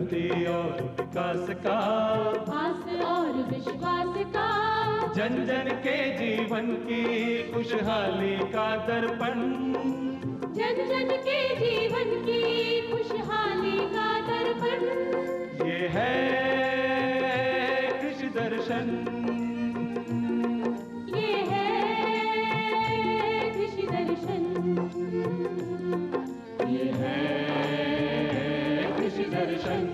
प्रगति और विकास का, आस और विश्वास का, जन जन के जीवन की खुशहाली का दर्पण, जन जन के जीवन की खुशहाली का दर्पण। ये है कृषि दर्शन, ये है कृषि दर्शन, ये है कृषि दर्शन।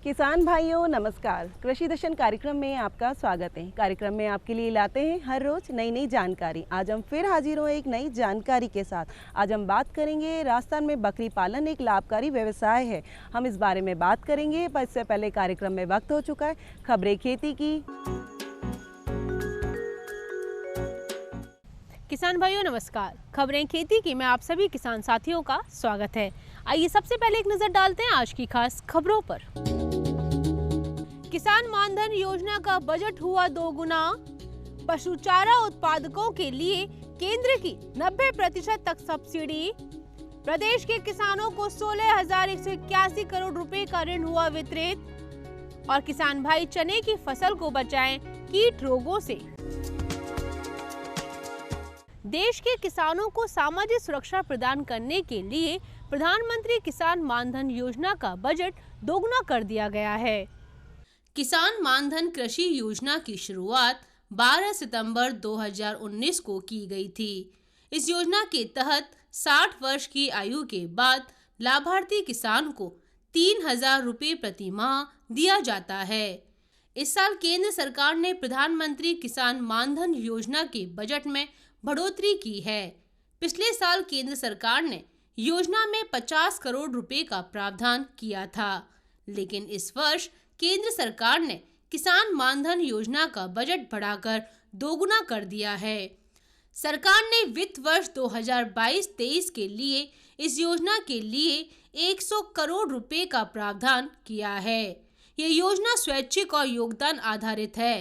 किसान भाइयों नमस्कार। कृषि दर्शन कार्यक्रम में आपका स्वागत है। कार्यक्रम में आपके लिए लाते हैं हर रोज नई नई जानकारी। आज हम फिर हाजिर हुए एक नई जानकारी के साथ। आज हम बात करेंगे राजस्थान में बकरी पालन एक लाभकारी व्यवसाय है। हम इस बारे में बात करेंगे, पर इससे पहले कार्यक्रम में वक्त हो चुका है खबरें खेती की। किसान भाइयों नमस्कार। खबरें खेती की में आप सभी किसान साथियों का स्वागत है। आइए सबसे पहले एक नजर डालते हैं आज की खास खबरों पर। किसान मानधन योजना का बजट हुआ 2 गुना। पशु चारा उत्पादकों के लिए केंद्र की 90% तक सब्सिडी। प्रदेश के किसानों को 16,181 करोड़ रुपए का ऋण हुआ वितरित। और किसान भाई चने की फसल को बचाएं कीट रोगों से। देश के किसानों को सामाजिक सुरक्षा प्रदान करने के लिए प्रधानमंत्री किसान मानधन योजना का बजट दोगुना कर दिया गया है। किसान मानधन कृषि योजना की शुरुआत 12 सितंबर 2019 को की गई थी। इस योजना के तहत 60 वर्ष की आयु के बाद लाभार्थी किसान को 3,000 रुपये प्रति माह दिया जाता है। इस साल केंद्र सरकार ने प्रधानमंत्री किसान मानधन योजना के बजट में बढ़ोतरी की है। पिछले साल केंद्र सरकार ने योजना में 50 करोड़ रुपए का प्रावधान किया था, लेकिन इस वर्ष केंद्र सरकार ने किसान मानधन योजना का बजट बढ़ाकर दोगुना कर दिया है। सरकार ने वित्त वर्ष 2022-23 के लिए इस योजना के लिए 100 करोड़ रुपए का प्रावधान किया है। यह योजना स्वैच्छिक और योगदान आधारित है।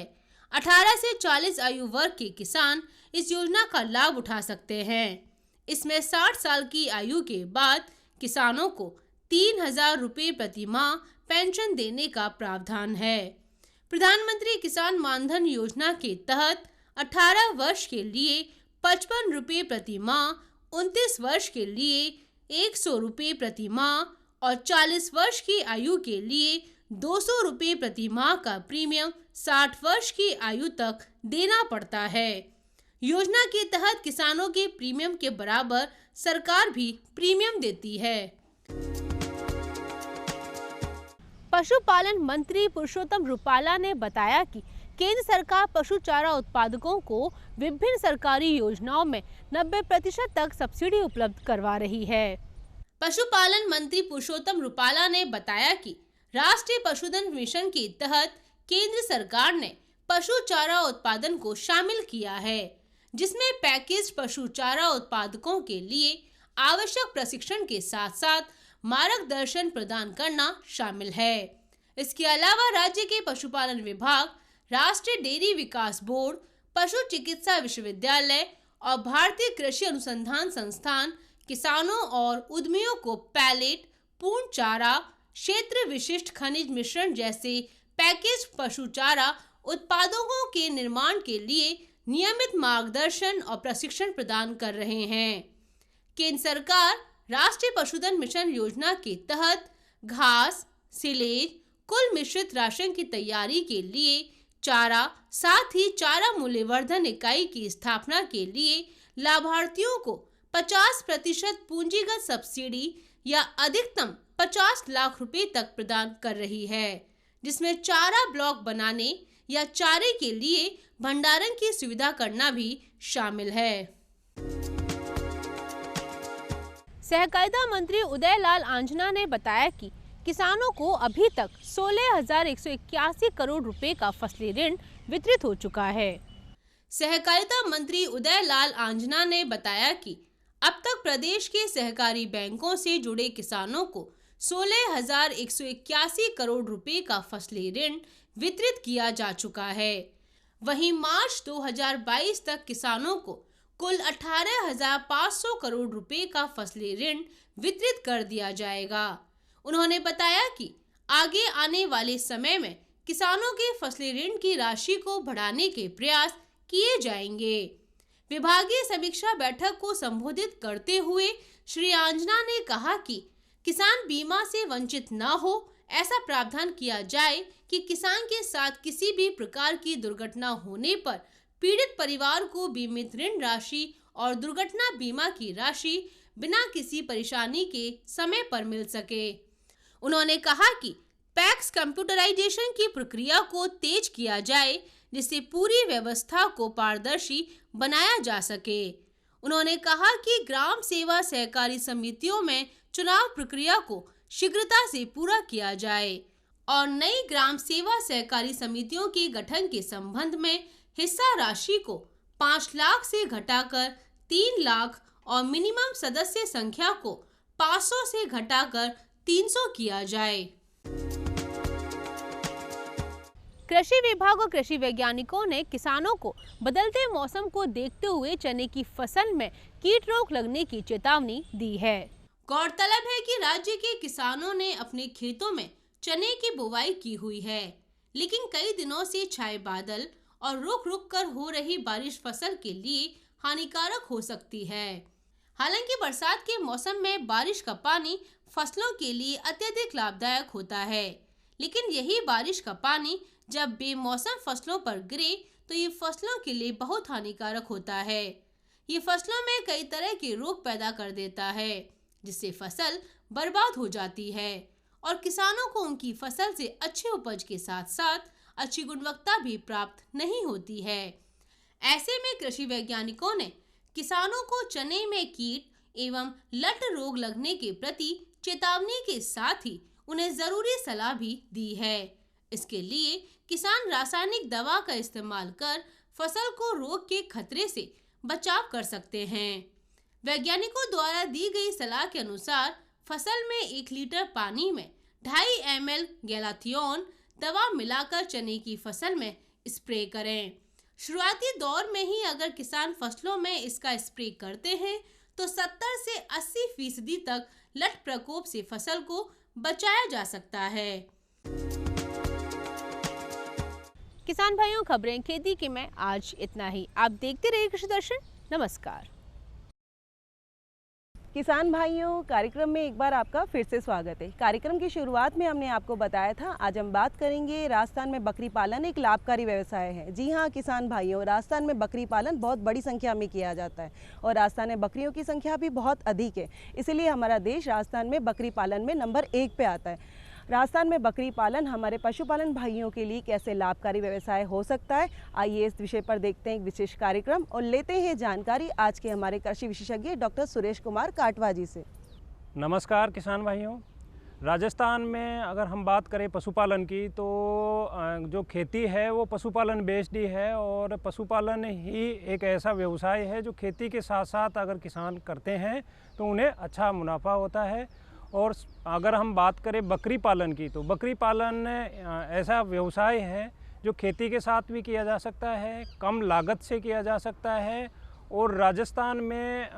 18 से 40 आयु वर्ग के किसान इस योजना का लाभ उठा सकते हैं। इसमें 60 साल की आयु के बाद किसानों को 3,000 रुपये प्रति माह पेंशन देने का प्रावधान है। प्रधानमंत्री किसान मानधन योजना के तहत 18 वर्ष के लिए 55 रुपये प्रति माह, 29 वर्ष के लिए 100 रुपये प्रति माह और 40 वर्ष की आयु के लिए 200 रुपये प्रति माह का प्रीमियम 60 वर्ष की आयु तक देना पड़ता है। योजना के तहत किसानों के प्रीमियम के बराबर सरकार भी प्रीमियम देती है। पशुपालन मंत्री पुरुषोत्तम रुपाला ने बताया कि केंद्र सरकार पशु चारा उत्पादकों को विभिन्न सरकारी योजनाओं में 90% तक सब्सिडी उपलब्ध करवा रही है। पशुपालन मंत्री पुरुषोत्तम रुपाला ने बताया कि राष्ट्रीय पशुधन मिशन के तहत केंद्र सरकार ने पशु चारा उत्पादन को शामिल किया है, जिसमें पैकेज पशु चारा उत्पादकों के लिए आवश्यक प्रशिक्षण के साथ साथ मार्गदर्शन प्रदान करना शामिल है। इसके अलावा राज्य के पशुपालन विभाग, राष्ट्रीय डेयरी विकास बोर्ड, पशु चिकित्सा विश्वविद्यालय और भारतीय कृषि अनुसंधान संस्थान किसानों और उद्यमियों को पैलेट, पूर्ण चारा, क्षेत्र विशिष्ट खनिज मिश्रण जैसे पैकेज पशु चारा उत्पादों के निर्माण के लिए नियमित मार्गदर्शन और प्रशिक्षण प्रदान कर रहे हैं। केंद्र सरकार राष्ट्रीय पशुधन मिशन योजना के तहत घास, सिलेज, कुल मिश्रित राशन की तैयारी के लिए चारा, साथ ही चारा मूल्यवर्धन इकाई की स्थापना के लिए लाभार्थियों को 50% पूंजीगत सब्सिडी या अधिकतम 50 लाख रुपए तक प्रदान कर रही है, जिसमें चारा ब्लॉक बनाने या चारे के लिए भंडारण की सुविधा करना भी शामिल है। सहकारिता मंत्री उदयलाल आंजना ने बताया कि किसानों को अभी तक 16,181 करोड़ रुपए का फसली ऋण वितरित हो चुका है। सहकारिता मंत्री उदयलाल आंजना ने बताया कि अब तक प्रदेश के सहकारी बैंकों से जुड़े किसानों को 16,181 करोड़ रुपए का फसली ऋण वितरित किया जा चुका है। वहीं मार्च 2022 तक किसानों को कुल 18,500 करोड़ रुपए का फसली ऋण वितरित कर दिया जाएगा। उन्होंने बताया कि आगे आने वाले समय में किसानों के फसली ऋण की राशि को बढ़ाने के प्रयास किए जाएंगे। विभागीय समीक्षा बैठक को संबोधित करते हुए श्री आंजना ने कहा कि किसान बीमा से वंचित न हो, ऐसा प्रावधान किया जाए कि किसान के साथ किसी भी प्रकार की दुर्घटना होने पर पीड़ित परिवार को बीमित ऋण राशि और दुर्घटना बीमा की राशि बिना किसी परेशानी के समय पर मिल सके। उन्होंने कहा कि पैक्स कंप्यूटराइजेशन की प्रक्रिया को तेज किया जाए, जिससे पूरी व्यवस्था को पारदर्शी बनाया जा सके। उन्होंने कहा कि ग्राम सेवा सहकारी समितियों में चुनाव प्रक्रिया को शीघ्रता से पूरा किया जाए और नई ग्राम सेवा सहकारी समितियों के गठन के संबंध में हिस्सा राशि को 5 लाख से घटाकर 3 लाख और मिनिमम सदस्य संख्या को 500 से घटाकर 300 किया जाए। कृषि विभाग और कृषि वैज्ञानिकों ने किसानों को बदलते मौसम को देखते हुए चने की फसल में कीट रोग लगने की चेतावनी दी है। गौरतलब है कि राज्य के किसानों ने अपने खेतों में चने की बुवाई की हुई है, लेकिन कई दिनों से छाए बादल और रुक रुक कर हो रही बारिश फसल के लिए हानिकारक हो सकती है। हालांकि बरसात के मौसम में बारिश का पानी फसलों के लिए अत्यधिक लाभदायक होता है, लेकिन यही बारिश का पानी जब बेमौसम फसलों पर गिरे तो ये फसलों के लिए बहुत हानिकारक होता है। ये फसलों में कई तरह के रोग पैदा कर देता है, जिससे फसल बर्बाद हो जाती है और किसानों को उनकी फसल से अच्छे उपज के साथ साथ अच्छी गुणवत्ता भी प्राप्त नहीं होती है। ऐसे में कृषि वैज्ञानिकों ने किसानों को चने में कीट एवं लट रोग लगने के प्रति चेतावनी के साथ ही उन्हें जरूरी सलाह भी दी है। इसके लिए किसान रासायनिक दवा का इस्तेमाल कर फसल को रोग के खतरे से बचाव कर सकते हैं। वैज्ञानिकों द्वारा दी गई सलाह के अनुसार फसल में 1 लीटर पानी में 2.5 ml गैलाथियोन दवा मिलाकर चने की फसल में स्प्रे करें। शुरुआती दौर में ही अगर किसान फसलों में इसका स्प्रे करते हैं तो 70 से 80% तक लट प्रकोप से फसल को बचाया जा सकता है। किसान भाइयों, खबरें खेती की में आज इतना ही। आप देखते रहिए कृषि दर्शन। नमस्कार। किसान भाइयों, कार्यक्रम में एक बार आपका फिर से स्वागत है। कार्यक्रम की शुरुआत में हमने आपको बताया था, आज हम बात करेंगे राजस्थान में बकरी पालन एक लाभकारी व्यवसाय है। जी हाँ किसान भाइयों, राजस्थान में बकरी पालन बहुत बड़ी संख्या में किया जाता है और राजस्थान में बकरियों की संख्या भी बहुत अधिक है, इसीलिए हमारा देश राजस्थान में बकरी पालन में नंबर 1 पे आता है। राजस्थान में बकरी पालन हमारे पशुपालन भाइयों के लिए कैसे लाभकारी व्यवसाय हो सकता है, आइए इस विषय पर देखते हैं एक विशेष कार्यक्रम और लेते हैं जानकारी आज के हमारे कृषि विशेषज्ञ डॉक्टर सुरेश कुमार काटवा जी से। नमस्कार किसान भाइयों, राजस्थान में अगर हम बात करें पशुपालन की तो जो खेती है वो पशुपालन बेस्ड ही है और पशुपालन ही एक ऐसा व्यवसाय है जो खेती के साथ साथ अगर किसान करते हैं तो उन्हें अच्छा मुनाफा होता है। और अगर हम बात करें बकरी पालन की तो बकरी पालन ऐसा व्यवसाय है जो खेती के साथ भी किया जा सकता है, कम लागत से किया जा सकता है और राजस्थान में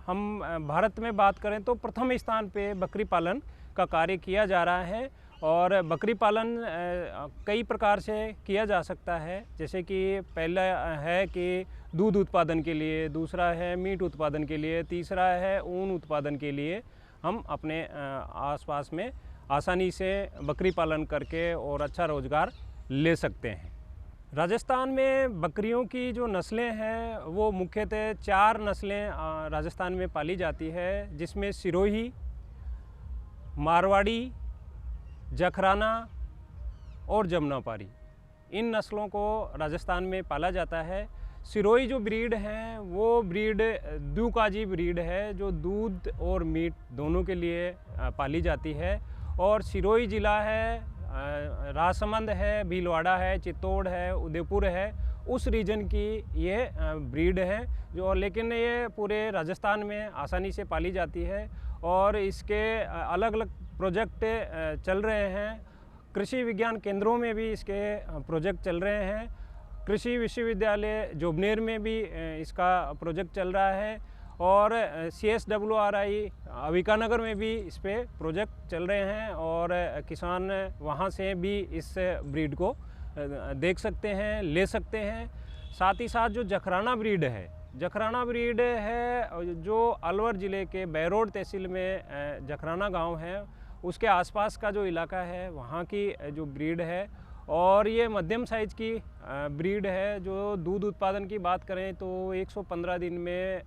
हम भारत में बात करें तो प्रथम स्थान पे बकरी पालन का कार्य किया जा रहा है। और बकरी पालन कई प्रकार से किया जा सकता है, जैसे कि पहला है कि दूध उत्पादन के लिए, दूसरा है मीट उत्पादन के लिए, तीसरा है ऊन उत्पादन के लिए हम अपने आसपास में आसानी से बकरी पालन करके और अच्छा रोज़गार ले सकते हैं। राजस्थान में बकरियों की जो नस्लें हैं वो मुख्यतः 4 नस्लें राजस्थान में पाली जाती है, जिसमें सिरोही, मारवाड़ी, जखराना और जमुनापारी, इन नस्लों को राजस्थान में पाला जाता है। सिरोही जो ब्रीड है वो ब्रीड द्विकाजी ब्रीड है जो दूध और मीट दोनों के लिए पाली जाती है। और सिरोही ज़िला है, राजसमंद है, भीलवाड़ा है, चित्तौड़ है, उदयपुर है, उस रीजन की ये ब्रीड है जो, लेकिन ये पूरे राजस्थान में आसानी से पाली जाती है। और इसके अलग अलग प्रोजेक्ट चल रहे हैं, कृषि विज्ञान केंद्रों में भी इसके प्रोजेक्ट चल रहे हैं, कृषि विश्वविद्यालय जोबनेर में भी इसका प्रोजेक्ट चल रहा है और CSWRI अविकानगर में भी इस पे प्रोजेक्ट चल रहे हैं और किसान वहाँ से भी इस ब्रीड को देख सकते हैं, ले सकते हैं। साथ ही साथ जो जखराना ब्रीड है, जखराना ब्रीड है जो अलवर ज़िले के बैरोड तहसील में जखराना गांव है, उसके आसपास का जो इलाका है वहाँ की जो ब्रीड है और ये मध्यम साइज़ की ब्रीड है। जो दूध उत्पादन की बात करें तो 115 दिन में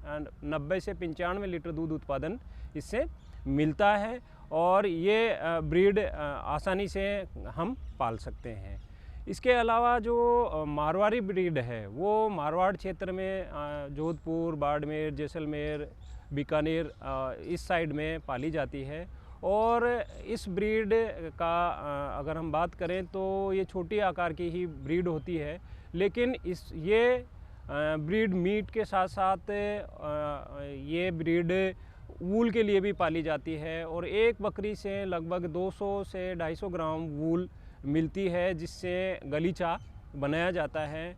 90 से 95 लीटर दूध उत्पादन इससे मिलता है और ये ब्रीड आसानी से हम पाल सकते हैं। इसके अलावा जो मारवाड़ी ब्रीड है वो मारवाड़ क्षेत्र में जोधपुर, बाड़मेर, जैसलमेर, बीकानेर इस साइड में पाली जाती है और इस ब्रीड का अगर हम बात करें तो ये छोटी आकार की ही ब्रीड होती है, लेकिन ये ब्रीड मीट के साथ साथ ये ब्रीड वूल के लिए भी पाली जाती है और एक बकरी से लगभग 200 से 250 ग्राम वूल मिलती है जिससे गलीचा बनाया जाता है।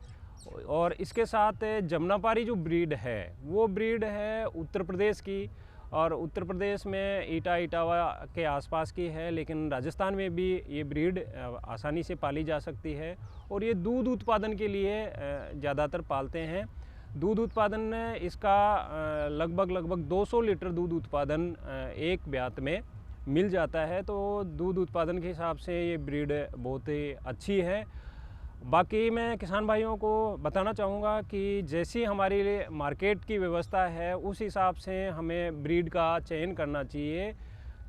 और इसके साथ जमुनापारी जो ब्रीड है वो ब्रीड है उत्तर प्रदेश की और उत्तर प्रदेश में इटावा के आसपास की है, लेकिन राजस्थान में भी ये ब्रीड आसानी से पाली जा सकती है और ये दूध उत्पादन के लिए ज़्यादातर पालते हैं। दूध उत्पादन इसका लगभग 200 लीटर दूध उत्पादन एक ब्यात में मिल जाता है, तो दूध उत्पादन के हिसाब से ये ब्रीड बहुत ही अच्छी है। बाकी मैं किसान भाइयों को बताना चाहूँगा कि जैसी हमारी मार्केट की व्यवस्था है उस हिसाब से हमें ब्रीड का चयन करना चाहिए।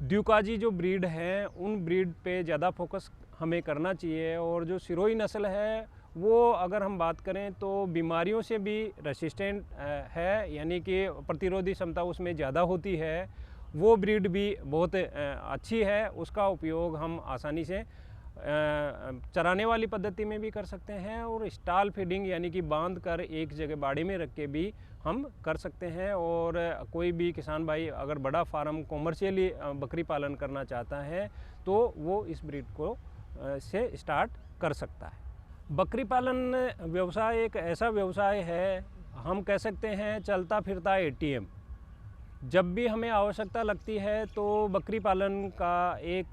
द्युकाजी जो ब्रीड है उन ब्रीड पे ज़्यादा फोकस हमें करना चाहिए और जो सिरोही नस्ल है वो अगर हम बात करें तो बीमारियों से भी रेसिस्टेंट है, यानी कि प्रतिरोधी क्षमता उसमें ज़्यादा होती है। वो ब्रीड भी बहुत अच्छी है, उसका उपयोग हम आसानी से चराने वाली पद्धति में भी कर सकते हैं और स्टॉल फीडिंग यानी कि बांध कर एक जगह बाड़ी में रख के भी हम कर सकते हैं। और कोई भी किसान भाई अगर बड़ा फार्म कॉमर्शियली बकरी पालन करना चाहता है तो वो इस ब्रीड को से स्टार्ट कर सकता है। बकरी पालन व्यवसाय एक ऐसा व्यवसाय है, हम कह सकते हैं चलता फिरता ATM। जब भी हमें आवश्यकता लगती है तो बकरी पालन का एक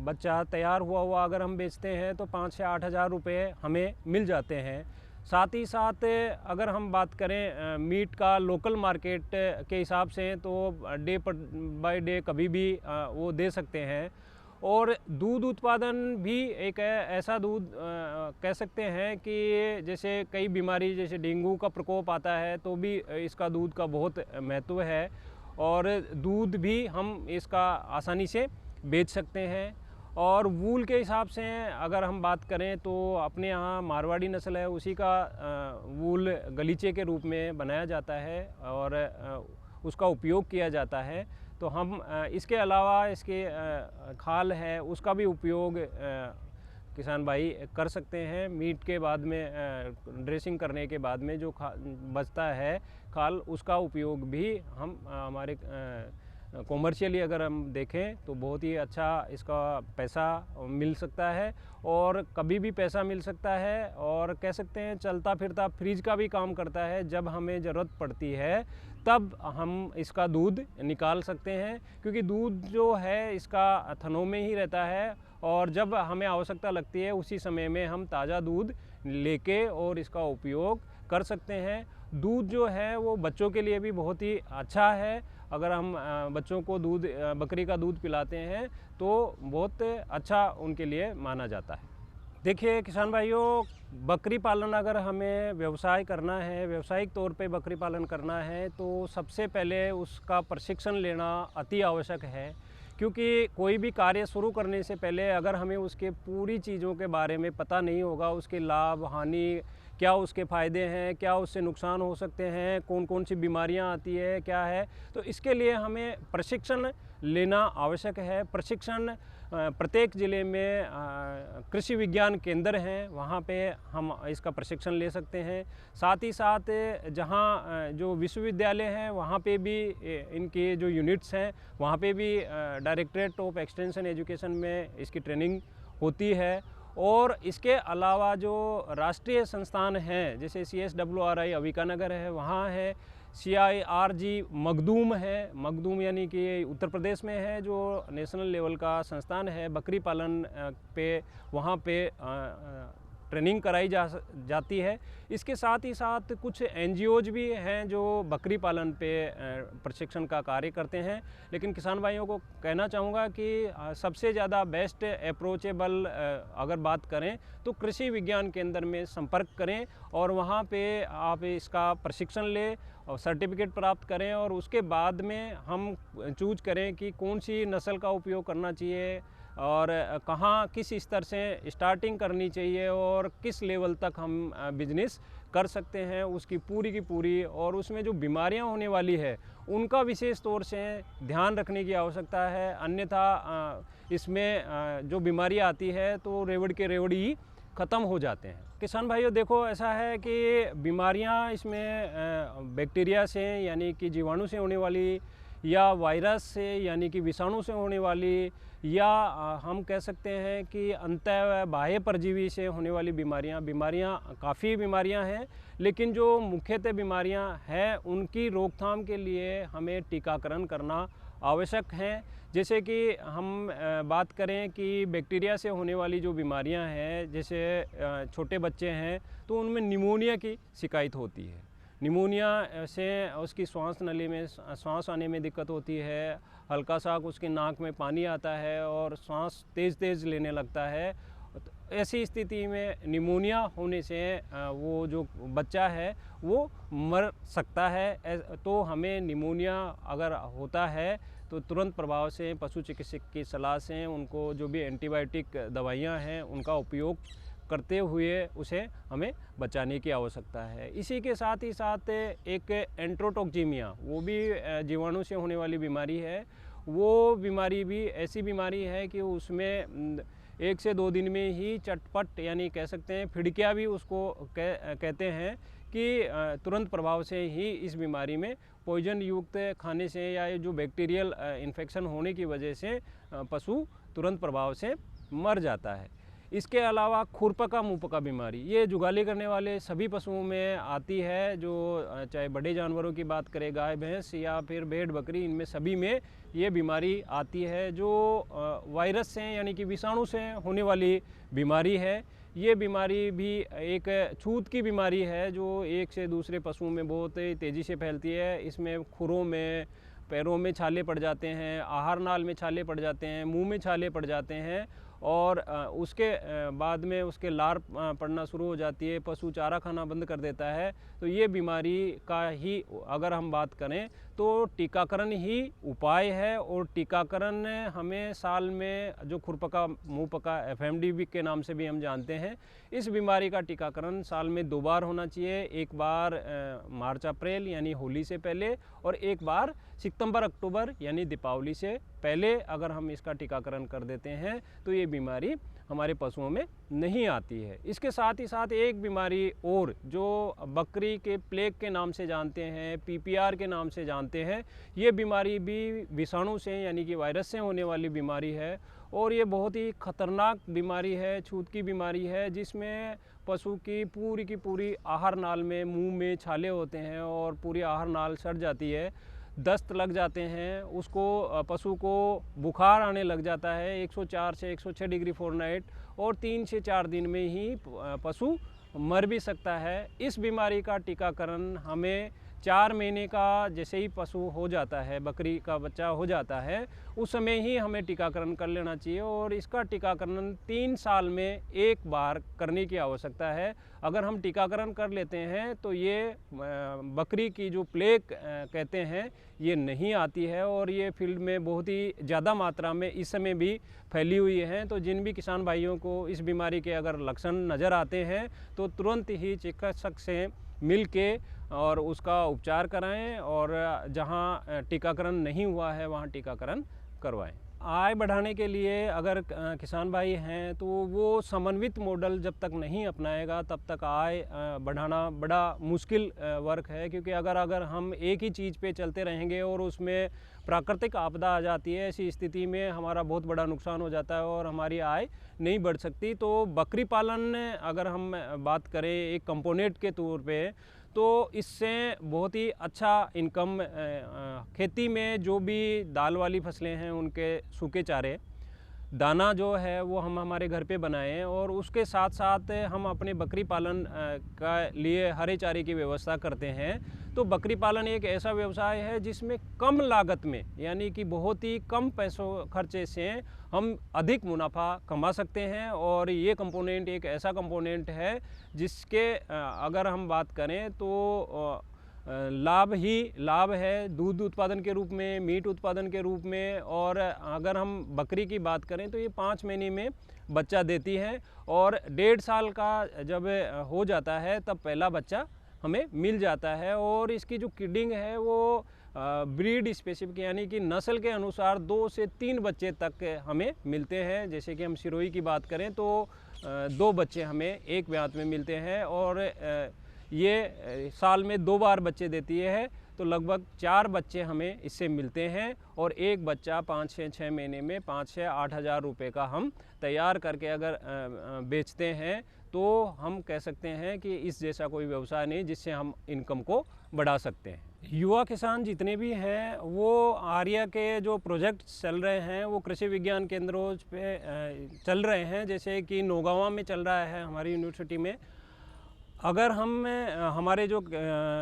बच्चा तैयार हुआ अगर हम बेचते हैं तो 5 से 8 हज़ार रुपये हमें मिल जाते हैं। साथ ही साथ अगर हम बात करें मीट का लोकल मार्केट के हिसाब से तो डे बाय डे कभी भी वो दे सकते हैं। और दूध उत्पादन भी एक ऐसा दूध कह सकते हैं कि जैसे कई बीमारी जैसे डेंगू का प्रकोप आता है तो भी इसका दूध का बहुत महत्व है और दूध भी हम इसका आसानी से बेच सकते हैं। और वूल के हिसाब से अगर हम बात करें तो अपने यहाँ मारवाड़ी नस्ल है, उसी का वूल गलीचे के रूप में बनाया जाता है और उसका उपयोग किया जाता है। तो हम इसके अलावा इसके खाल है उसका भी उपयोग किसान भाई कर सकते हैं। मीट के बाद में ड्रेसिंग करने के बाद में जो बचता है खाल, उसका उपयोग भी हम हमारे कॉमर्शियली अगर हम देखें तो बहुत ही अच्छा इसका पैसा मिल सकता है और कभी भी पैसा मिल सकता है। और कह सकते हैं चलता फिरता फ्रिज का भी काम करता है, जब हमें ज़रूरत पड़ती है तब हम इसका दूध निकाल सकते हैं, क्योंकि दूध जो है इसका थनों में ही रहता है और जब हमें आवश्यकता लगती है उसी समय में हम ताज़ा दूध लेके और इसका उपयोग कर सकते हैं। दूध जो है वो बच्चों के लिए भी बहुत ही अच्छा है। अगर हम बच्चों को दूध बकरी का दूध पिलाते हैं तो बहुत अच्छा उनके लिए माना जाता है। देखिए किसान भाइयों, बकरी पालन अगर हमें व्यवसाय करना है, व्यावसायिक तौर पे बकरी पालन करना है तो सबसे पहले उसका प्रशिक्षण लेना अति आवश्यक है, क्योंकि कोई भी कार्य शुरू करने से पहले अगर हमें उसके पूरी चीज़ों के बारे में पता नहीं होगा, उसके लाभ हानि क्या, उसके फ़ायदे हैं क्या, उससे नुकसान हो सकते हैं, कौन कौन सी बीमारियां आती है क्या है, तो इसके लिए हमें प्रशिक्षण लेना आवश्यक है। प्रशिक्षण प्रत्येक ज़िले में कृषि विज्ञान केंद्र हैं, वहाँ पे हम इसका प्रशिक्षण ले सकते हैं। साथ ही साथ जहाँ जो विश्वविद्यालय हैं वहाँ पे भी इनके जो यूनिट्स हैं वहाँ पे भी डायरेक्टरेट ऑफ एक्सटेंशन एजुकेशन में इसकी ट्रेनिंग होती है। और इसके अलावा जो राष्ट्रीय संस्थान हैं जैसे CSWRI अविकानगर है, वहाँ है, CIRG मखदूम है, मखदूम यानी कि उत्तर प्रदेश में है, जो नेशनल लेवल का संस्थान है बकरी पालन पे, वहाँ पे ट्रेनिंग कराई जाती है। इसके साथ ही साथ कुछ NGOज भी हैं जो बकरी पालन पे प्रशिक्षण का कार्य करते हैं। लेकिन किसान भाइयों को कहना चाहूँगा कि सबसे ज़्यादा बेस्ट अप्रोचेबल अगर बात करें तो कृषि विज्ञान केंद्र में संपर्क करें और वहाँ पे आप इसका प्रशिक्षण लें और सर्टिफिकेट प्राप्त करें, और उसके बाद में हम चूज करें कि कौन सी नस्ल का उपयोग करना चाहिए और कहाँ किस स्तर से स्टार्टिंग करनी चाहिए और किस लेवल तक हम बिजनेस कर सकते हैं, उसकी पूरी की पूरी, और उसमें जो बीमारियां होने वाली है उनका विशेष तौर से ध्यान रखने की आवश्यकता है। अन्यथा इसमें जो बीमारी आती है तो रेवड़ के रेवड़ ही ख़त्म हो जाते हैं। किसान भाइयों देखो, ऐसा है कि बीमारियां इसमें बैक्टीरिया से यानी कि जीवाणु से होने वाली, या वायरस से यानी कि विषाणु से होने वाली, या हम कह सकते हैं कि अंतः बाह्य परजीवी से होने वाली बीमारियां काफ़ी बीमारियां हैं, लेकिन जो मुख्यतः बीमारियां हैं उनकी रोकथाम के लिए हमें टीकाकरण करना आवश्यक है। जैसे कि हम बात करें कि बैक्टीरिया से होने वाली जो बीमारियां हैं, जैसे छोटे बच्चे हैं तो उनमें निमोनिया की शिकायत होती है। निमोनिया से उसकी श्वास नली में सांस आने में दिक्कत होती है, हल्का सा उसके नाक में पानी आता है और सांस तेज़ लेने लगता है। ऐसी स्थिति में निमोनिया होने से वो जो बच्चा है वो मर सकता है। तो हमें निमोनिया अगर होता है तो तुरंत प्रभाव से पशु चिकित्सक की सलाह से उनको जो भी एंटीबायोटिक दवाइयाँ हैं उनका उपयोग करते हुए उसे हमें बचाने की आवश्यकता है। इसी के साथ ही साथ एक एंट्रोटोक्सीमिया, वो भी जीवाणु से होने वाली बीमारी है। वो बीमारी भी ऐसी बीमारी है कि उसमें 1 से 2 दिन में ही चटपट यानी कह सकते हैं फिड़कियाँ भी उसको कहते हैं कि तुरंत प्रभाव से ही इस बीमारी में पॉइजन युक्त खाने से या जो बैक्टीरियल इन्फेक्शन होने की वजह से पशु तुरंत प्रभाव से मर जाता है। इसके अलावा खुरपका मुंहपका बीमारी, ये जुगाली करने वाले सभी पशुओं में आती है, जो चाहे बड़े जानवरों की बात करें, गाय भैंस या फिर भेड़ बकरी, इनमें सभी में ये बीमारी आती है, जो वायरस से यानी कि विषाणु से होने वाली बीमारी है। ये बीमारी भी एक छूत की बीमारी है जो एक से दूसरे पशुओं में बहुत तेज़ी से फैलती है। इसमें खुरों में, पैरों में छाले पड़ जाते हैं, आहार नाल में छाले पड़ जाते हैं, मुंह में छाले पड़ जाते हैं और उसके बाद में उसके लार पड़ना शुरू हो जाती है, पशु चारा खाना बंद कर देता है। तो ये बीमारी का ही अगर हम बात करें तो टीकाकरण ही उपाय है, और टीकाकरण हमें साल में जो खुरपका मुंहपका FMD के नाम से भी हम जानते हैं, इस बीमारी का टीकाकरण साल में 2 बार होना चाहिए। एक बार मार्च अप्रैल यानी होली से पहले, और एक बार सितंबर अक्टूबर यानी दीपावली से पहले अगर हम इसका टीकाकरण कर देते हैं तो ये बीमारी हमारे पशुओं में नहीं आती है। इसके साथ ही साथ एक बीमारी और जो बकरी के प्लेग के नाम से जानते हैं, PPR के नाम से जानते हैं, ये बीमारी भी विषाणु से यानी कि वायरस से होने वाली बीमारी है, और ये बहुत ही खतरनाक बीमारी है, छूत की बीमारी है, जिसमें पशु की पूरी आहार नाल में, मुंह में छाले होते हैं और पूरी आहार नाल सड़ जाती है, दस्त लग जाते हैं, उसको पशु को बुखार आने लग जाता है 104 से 106 डिग्री फ़ारेनहाइट, और 3 से 4 दिन में ही पशु मर भी सकता है। इस बीमारी का टीकाकरण हमें 4 महीने का जैसे ही पशु हो जाता है, बकरी का बच्चा हो जाता है, उस समय ही हमें टीकाकरण कर लेना चाहिए, और इसका टीकाकरण 3 साल में 1 बार करने की आवश्यकता है। अगर हम टीकाकरण कर लेते हैं तो ये बकरी की जो प्लेग कहते हैं ये नहीं आती है, और ये फील्ड में बहुत ही ज़्यादा मात्रा में इस समय भी फैली हुई है। तो जिन भी किसान भाइयों को इस बीमारी के अगर लक्षण नज़र आते हैं तो तुरंत ही चिकित्सक से मिल के और उसका उपचार कराएं, और जहां टीकाकरण नहीं हुआ है वहां टीकाकरण करवाएं। आय बढ़ाने के लिए अगर किसान भाई हैं तो वो समन्वित मॉडल जब तक नहीं अपनाएगा तब तक आय बढ़ाना बड़ा मुश्किल वर्क है, क्योंकि अगर हम एक ही चीज़ पे चलते रहेंगे और उसमें प्राकृतिक आपदा आ जाती है, ऐसी स्थिति में हमारा बहुत बड़ा नुकसान हो जाता है और हमारी आय नहीं बढ़ सकती। तो बकरी पालन अगर हम बात करें एक कंपोनेंट के तौर पे, तो इससे बहुत ही अच्छा इनकम खेती में जो भी दाल वाली फसलें हैं उनके सूखे चारे दाना जो है वो हम हमारे घर पे बनाएं और उसके साथ साथ हम अपने बकरी पालन का लिए हरे चारे की व्यवस्था करते हैं। तो बकरी पालन एक ऐसा व्यवसाय है जिसमें कम लागत में, यानी कि बहुत ही कम पैसों खर्चे से हम अधिक मुनाफा कमा सकते हैं। और ये कंपोनेंट एक ऐसा कंपोनेंट है जिसके अगर हम बात करें तो लाभ ही लाभ है, दूध उत्पादन के रूप में, मीट उत्पादन के रूप में। और अगर हम बकरी की बात करें तो ये 5 महीने में बच्चा देती है और 1.5 साल का जब हो जाता है तब पहला बच्चा हमें मिल जाता है। और इसकी जो किडिंग है वो ब्रीड स्पेसिफिक, यानी कि नस्ल के अनुसार 2 से 3 बच्चे तक हमें मिलते हैं। जैसे कि हम सिरोही की बात करें तो 2 बच्चे हमें एक ब्यात में मिलते हैं और ये साल में 2 बार बच्चे देती है, तो लगभग 4 बच्चे हमें इससे मिलते हैं। और एक बच्चा 5 से 6 महीने में 5 से 8 हज़ार रुपये का हम तैयार करके अगर बेचते हैं तो हम कह सकते हैं कि इस जैसा कोई व्यवसाय नहीं जिससे हम इनकम को बढ़ा सकते हैं। युवा किसान जितने भी हैं वो आर्या के जो प्रोजेक्ट चल रहे हैं वो कृषि विज्ञान केंद्रों पे चल रहे हैं। जैसे कि नौगांवा में चल रहा है हमारी यूनिवर्सिटी में। अगर हम हमारे जो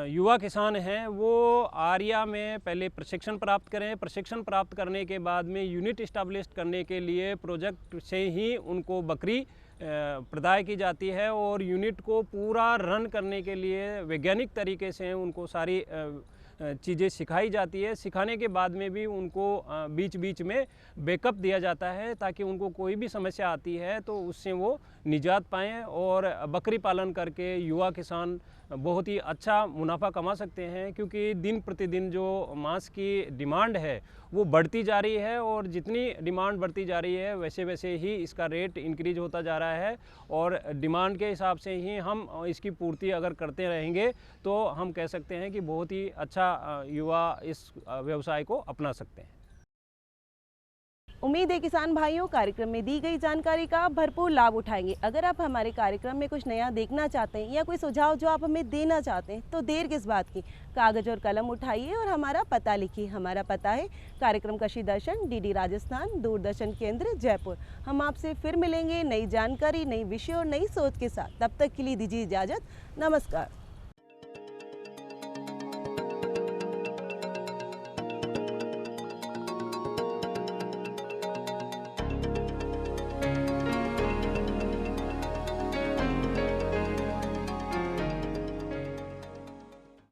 युवा किसान हैं वो आर्या में पहले प्रशिक्षण प्राप्त करें, प्रशिक्षण प्राप्त करने के बाद में यूनिट इस्टेब्लिश करने के लिए प्रोजेक्ट से ही उनको बकरी प्रदाय की जाती है और यूनिट को पूरा रन करने के लिए वैज्ञानिक तरीके से उनको सारी चीज़ें सिखाई जाती है। सिखाने के बाद में भी उनको बीच बीच में बैकअप दिया जाता है ताकि उनको कोई भी समस्या आती है तो उससे वो निजात पाएँ। और बकरी पालन करके युवा किसान बहुत ही अच्छा मुनाफा कमा सकते हैं, क्योंकि दिन प्रतिदिन जो मांस की डिमांड है वो बढ़ती जा रही है और जितनी डिमांड बढ़ती जा रही है वैसे वैसे ही इसका रेट इंक्रीज होता जा रहा है। और डिमांड के हिसाब से ही हम इसकी पूर्ति अगर करते रहेंगे तो हम कह सकते हैं कि बहुत ही अच्छा युवा इस व्यवसाय को अपना सकते हैं। उम्मीद है किसान भाइयों कार्यक्रम में दी गई जानकारी का भरपूर लाभ उठाएंगे। अगर आप हमारे कार्यक्रम में कुछ नया देखना चाहते हैं या कोई सुझाव जो आप हमें देना चाहते हैं तो देर किस बात की, कागज और कलम उठाइए और हमारा पता लिखिए। हमारा पता है कार्यक्रम कृषि दर्शन, डीडी राजस्थान, दूरदर्शन केंद्र, जयपुर। हम आपसे फिर मिलेंगे नई जानकारी, नई विषय और नई सोच के साथ। तब तक के लिए दीजिए इजाज़त। नमस्कार।